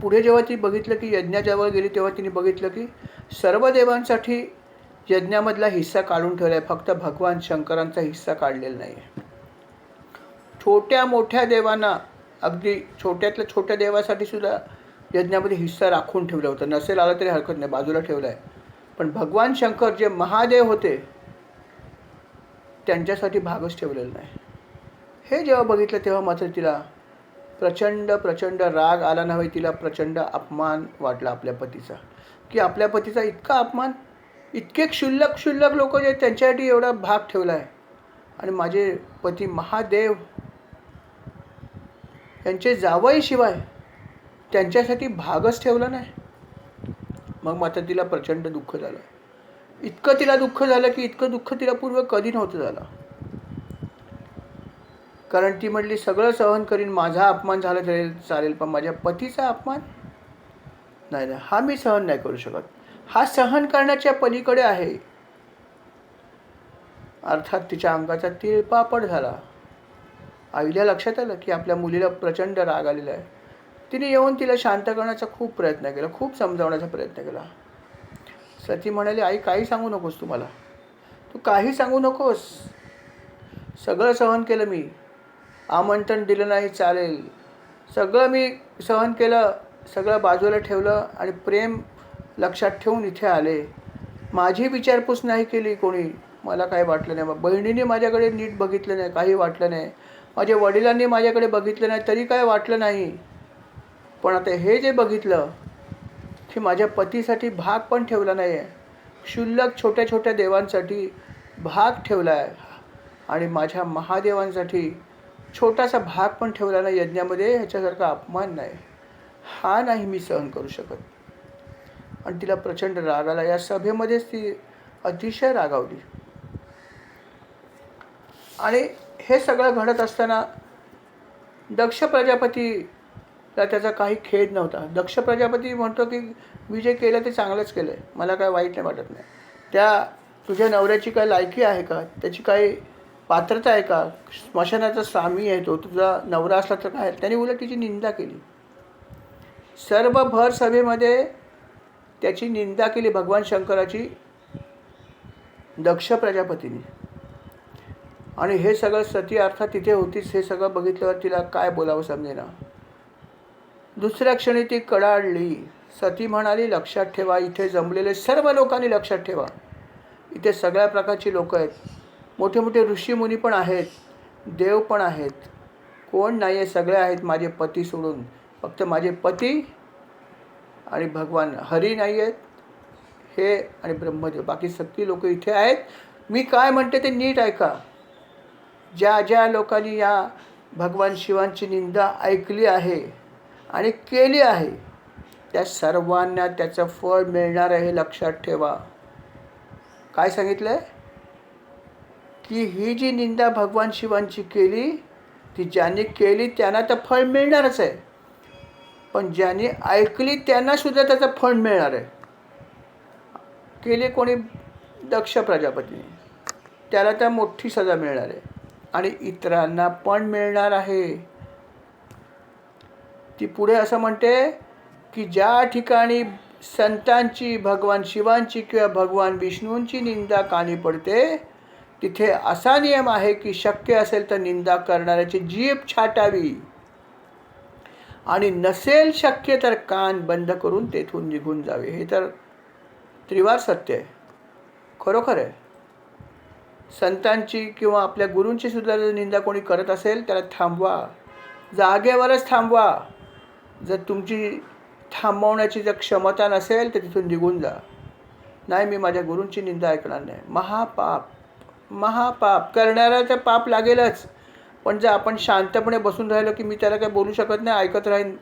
पुढे जेव्हा ती बघितलं की यज्ञाजवळ गेली तेव्हा तिने बघितलं की सर्व देवांसाठी यज्ञामधला हिस्सा काढून ठेवला आहे, फक्त भगवान शंकरांचा हिस्सा काढलेला नाही आहे. छोट्या मोठ्या देवांना, अगदी छोट्यातल्या छोट्या देवासाठी सुद्धा यज्ञामध्ये हिस्सा राखून ठेवला होता. नसेल आला तरी हरकत नाही, बाजूला ठेवला आहे. पण भगवान शंकर जे महादेव होते त्यांच्यासाठी भागच ठेवलेला नाही. हे जेव्हा बघितलं तेव्हा मात्र तिला प्रचंड प्रचंड राग आला नव्हे, तिला प्रचंड अपमान वाटला आपल्या पतीचा. की आपल्या पतीचा इतका अपमान, इतके क्षुल्लक क्षुल्लक लोक जे त्यांच्यासाठी एवढा भाग ठेवला आहे, आणि माझे पती महादेव यांचे जावईशिवाय त्यांच्यासाठी भागच ठेवला नाही. मग मात्र तिला प्रचंड दुःख झालं. इतकं तिला दुःख झालं की इतकं दुःख तिला पूर्व कधी नव्हतं झालं. कारण ती म्हटली सगळं सहन करीन, माझा अपमान झाला तरी चालेल, पण माझ्या पतीचा अपमान नाही नाही, हा मी सहन नाही करू शकत. हा सहन करण्याच्या पलीकडे आहे. अर्थात तिच्या अंगाचा तिळपापड झाला. आईला लक्षात आलं की आपल्या मुलीला प्रचंड राग आलेला आहे. तिने येऊन तिला शांत करण्याचा खूप प्रयत्न केला, खूप समजावण्याचा प्रयत्न केला. सती म्हणाली, आई काही सांगू नकोस, तुम्हाला तू काही सांगू नकोस. सगळं सहन केलं मी, आमंत्रण दिलं नाही चालेल, सगळं मी सहन केलं, सगळं बाजूला ठेवलं आणि प्रेम लक्षात ठेवून इथे आले. माझी विचारपूस नाही केली कोणी, मला काय वाटलं नाही. बहिणीने माझ्याकडे नीट बघितलं नाही, काही वाटलं नाही. माझ्या वडिलांनी माझ्याकडे बघितलं नाही, तरी काय वाटलं नाही. पण आता हे जे बघितलं की माझ्या पतीसाठी भाग पण ठेवला नाही आहे, क्षुल्लक छोट्या छोट्या देवांसाठी भाग ठेवला आहे, आणि माझ्या महादेवांसाठी छोटासा भाग पण ठेवला नाही यज्ञामध्ये, ह्याच्यासारखा अपमान नाही. हा नाही मी सहन करू शकत. आणि तिला प्रचंड राग आला. या सभेमध्येच ती अतिशय रागावली. आणि हे सगळं घडत असताना दक्ष प्रजापतीला त्याचा काही खेद नव्हता. दक्ष प्रजापती म्हणतो की मी जे केलं ते चांगलंच केलं आहे, मला काय वाईट नाही वाटत नाही. त्या तुझ्या नवऱ्याची काय लायकी आहे का, त्याची काही पात्रता आहे का, स्मशानाचा स्वामी आहे तो, तुझा नवरा असला तर काय. त्याने उलट तिची निंदा केली. सर्व भर सभेमध्ये त्याची निंदा केली भगवान शंकराची दक्ष प्रजापतीने. आणि हे सगळं सती अर्थात तिथे होतीच. हे सगळं बघितल्यावर तिला काय बोलावं समजेना. दुसऱ्या क्षणी ती कडाडली. सती म्हणाली, लक्षात ठेवा, इथे जमलेले सर्व लोकांनी लक्षात ठेवा, इथे सगळ्या प्रकारची लोक आहेत. मोठे मोठे ऋषीमुनी पण आहेत, देव पण आहेत, कोण नाही आहे, सगळे आहेत माझे पती सोडून. फक्त माझे पती आणि भगवान हरी नाही आहेत, हे आणि ब्रह्मदेव, बाकी सगळी लोक इथे आहेत. मी काय म्हणते ते नीट ऐका. ज्या ज्या लोकांनी या भगवान शिवांची निंदा ऐकली आहे आणि केली आहे, त्या सर्वांना त्याचं फळ मिळणार आहे, लक्षात ठेवा. काय सांगितलं आहे की ही जी निंदा भगवान शिवांची केली, ती ज्यांनी केली त्यांना तर फळ मिळणारच आहे, पण ज्यांनी ऐकली त्यांना सुद्धा त्याचं फळ मिळणार आहे. केली कोणी? दक्ष प्रजापतीने. त्याला त्या मोठी सजा मिळणार आहे आणि इतरांना पण मिळणार आहे. ती पुढे असं म्हणते की ज्या ठिकाणी संतांची, भगवान शिवांची किंवा भगवान विष्णूंची निंदा कानी पडते, तिथे असा नियम आहे की शक्य असेल तर निंदा करणाऱ्याची जीभ छाटावी, आणि नसेल शक्य तर कान बंद करून तेथून निघून जावे. हे तर त्रिवार सत्य आहे, खरोखर आहे. संतांची किंवा आपल्या गुरूंची सुद्धा जर निंदा कोणी करत असेल त्याला थांबवा, जागेवरच थांबवा. जर तुमची थांबवण्याची जर क्षमता नसेल तर तिथून निघून जा. नाही, मी माझ्या गुरूंची निंदा ऐकणार नाही. महापाप, महापाप. करणाऱ्याचं पाप लागेलच, पण जर आपण शांतपणे बसून राहिलो की मी त्याला काय बोलू शकत नाही, ऐकत राहीन,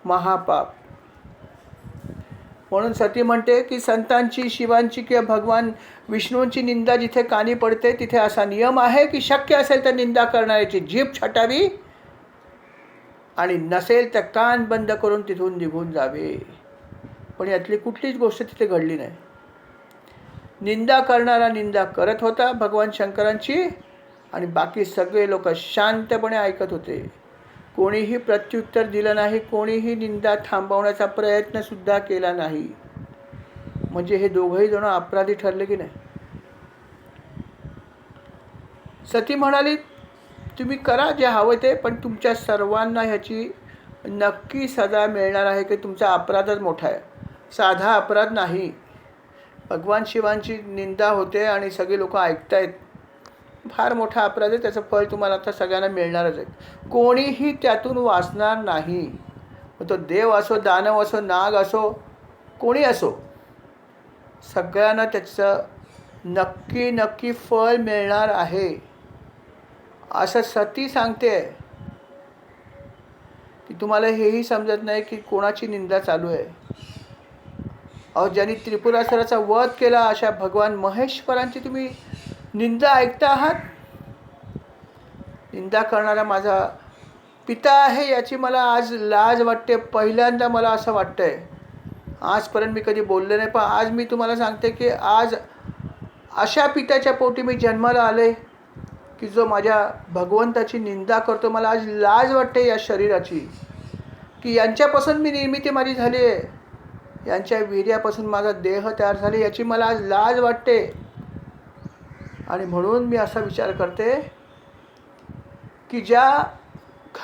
महापाप. म्हणून सती म्हणते की संतांची, शिवांची किंवा भगवान विष्णूंची निंदा जिथे कानी पडते तिथे असा नियम आहे की शक्य असेल तर निंदा करणाऱ्याची जीभ छाटावी, आणि नसेल तर कान बंद करून तिथून निघून जावे. पण यातली कुठलीच गोष्ट तिथे घडली नाही. निंदा करणारा निंदा करत होता भगवान शंकरांची, आणि बाकी सगळे लोक शांतपणे ऐकत होते. कोणीही प्रत्युत्तर दिलं नाही, कोणीही निंदा थांबवण्याचा प्रयत्नसुद्धा केला नाही. म्हणजे हे दोघंही जण अपराधी ठरले की नाही. सती म्हणाली, तुम्ही करा जे हवं ते, पण तुमच्या सर्वांना ह्याची नक्की सजा मिळणार आहे की तुमचा अपराधच मोठा आहे, साधा अपराध नाही. भगवान शिवांची निंदा होते आणि सगळे लोक ऐकतायत, फार मोठा अपराध आहे, त्याचं फळ तुम्हाला आता सगळ्यांना मिळणारच आहे. कोणीही त्यातून वाचणार नाही. तो देव असो, दानव असो, नाग असो, कोणी असो, सगळ्यांना त्याचं नक्की नक्की फळ मिळणार आहे, असं सती सांगते. की तुम्हाला हेही समजत नाही की कोणाची निंदा चालू आहे. अहो, ज्यांनी त्रिपुरासुराचा वध केला अशा भगवान महेश्वरांची तुम्ही निंदा ऐकता आहात. निंदा करणारा माझा पिता आहे याची मला आज लाज वाटते. पहिल्यांदा मला असं वाटतंय, आजपर्यंत मी कधी बोलले नाही, पण आज मी तुम्हाला सांगते की आज अशा पित्याच्या पोटी मी जन्माला आले की जो माझ्या भगवंताची निंदा करतो. मला आज लाज वाटते या शरीराची, की यांच्यापासून मी निर्मिती माझी झाली आहे, यांच्या वीर्यापासून माझा देह तयार झाले, याची मला आज लाज वाटते. आणि म्हणून मी असा विचार करते की ज्या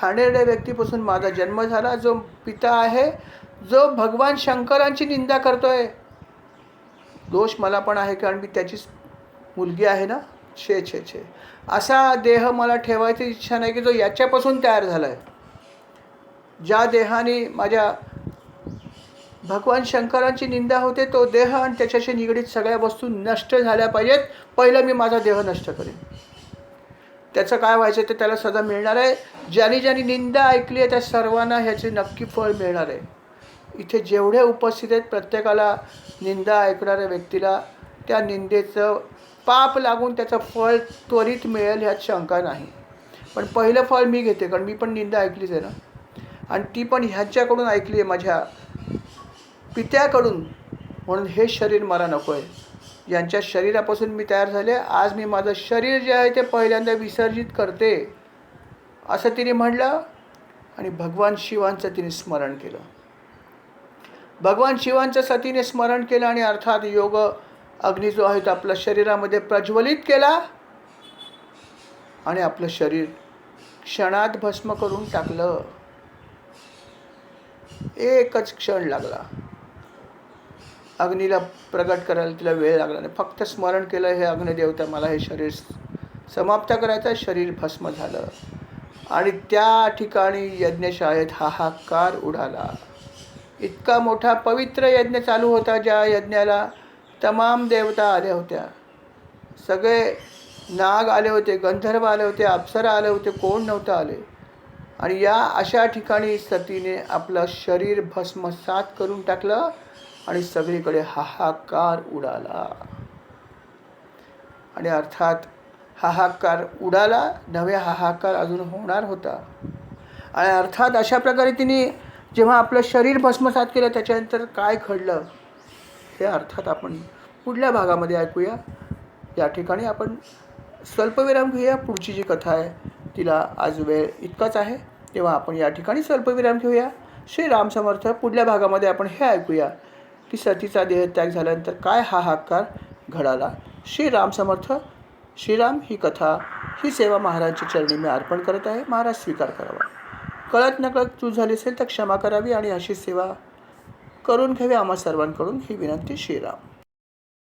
घाणेरड्या व्यक्तीपासून माझा जन्म झाला, जो पिता आहे, जो भगवान शंकरांची निंदा करतोय. दोष मला पण आहे, कारण मी त्याचीच मुलगी आहे ना. छे छे छे. असा देह मला ठेवायची इच्छा नाही की जो याच्यापासून तयार झाला आहे. ज्या देहाने माझ्या भगवान शंकरांची निंदा होते, तो देह आणि त्याच्याशी निगडीत सगळ्या वस्तू नष्ट झाल्या पाहिजेत. पहिलं मी माझा देह नष्ट करेन. त्याचं काय व्हायचं ते त्याला सदा मिळणार आहे. ज्यांनी ज्यांनी निंदा ऐकली आहे त्या सर्वांना ह्याचे नक्की फळ मिळणार आहे. इथे जेवढे उपस्थित आहेत प्रत्येकाला, निंदा ऐकणाऱ्या व्यक्तीला त्या निंदेचं पाप लागून त्याचं फळ त्वरित मिळेल ह्यात शंका नाही. पण पहिलं फळ मी घेते, कारण मी पण निंदा ऐकलीच आहे ना. आणि ती पण ह्याच्याकडून ऐकली आहे, माझ्या पित्याकडून. म्हणून हे शरीर मला नको आहे. यांच्या शरीरापासून मी तयार झाले. आज मी माझं शरीर जे आहे ते पहिल्यांदा विसर्जित करते, असं तिने म्हणलं. आणि भगवान शिवांचं तिने स्मरण केलं. भगवान शिवांचं सतीने स्मरण केलं आणि अर्थात योग अग्नी जो आहे तो आपल्या शरीरामध्ये प्रज्वलित केला आणि आपलं शरीर क्षणात भस्म करून टाकलं. एकच क्षण लागला. अग्नीला प्रगट करायला तिला वेळ लागला नाही. फक्त स्मरण केलं, हे अग्निदेवता मला हे शरीर समाप्त करायचं. शरीर भस्म झालं आणि त्या ठिकाणी यज्ञशाळेत हाहाकार उडाला. इतका मोठा पवित्र यज्ञ चालू होता, ज्या यज्ञाला तमाम देवता आल्या होत्या. सगळे नाग आले होते, गंधर्व आले होते, अप्सरा आले होते, कोण नव्हतं आले. आणि या अशा ठिकाणी सतीने आपलं शरीर भस्मसात करून टाकलं आणि सगळीकडे हाहाकार उडाला. आणि अर्थात हाहाकार उडाला, नवे हाहाकार अजून होणार होता. आणि अर्थात अशा प्रकारे तिने जेव्हा आपलं शरीर भस्मसात केलं, त्याच्यानंतर काय घडलं हे अर्थात आपण पुढल्या भागामध्ये ऐकूया. या ठिकाणी आपण स्वल्पविराम घेऊया. पुढची जी कथा आहे तिला आज वेळ इतकाच आहे, तेव्हा आपण या ठिकाणी स्वल्पविराम घेऊया. श्री राम समर्थ. पुढल्या भागामध्ये आपण हे ऐकूया की सतीचा देहत्याग झाल्यानंतर काय हाहाकार घडाला. श्री राम समर्थ. श्रीराम. ही कथा, ही सेवा महाराजांच्या चरणी मी अर्पण करत आहे. महाराज स्वीकार करावा. कळत नकळत चूक झाली असेल तर क्षमा करावी आणि अशी सेवा करून घ्यावी आम्हा सर्वांकडून, ही विनंती. श्रीराम.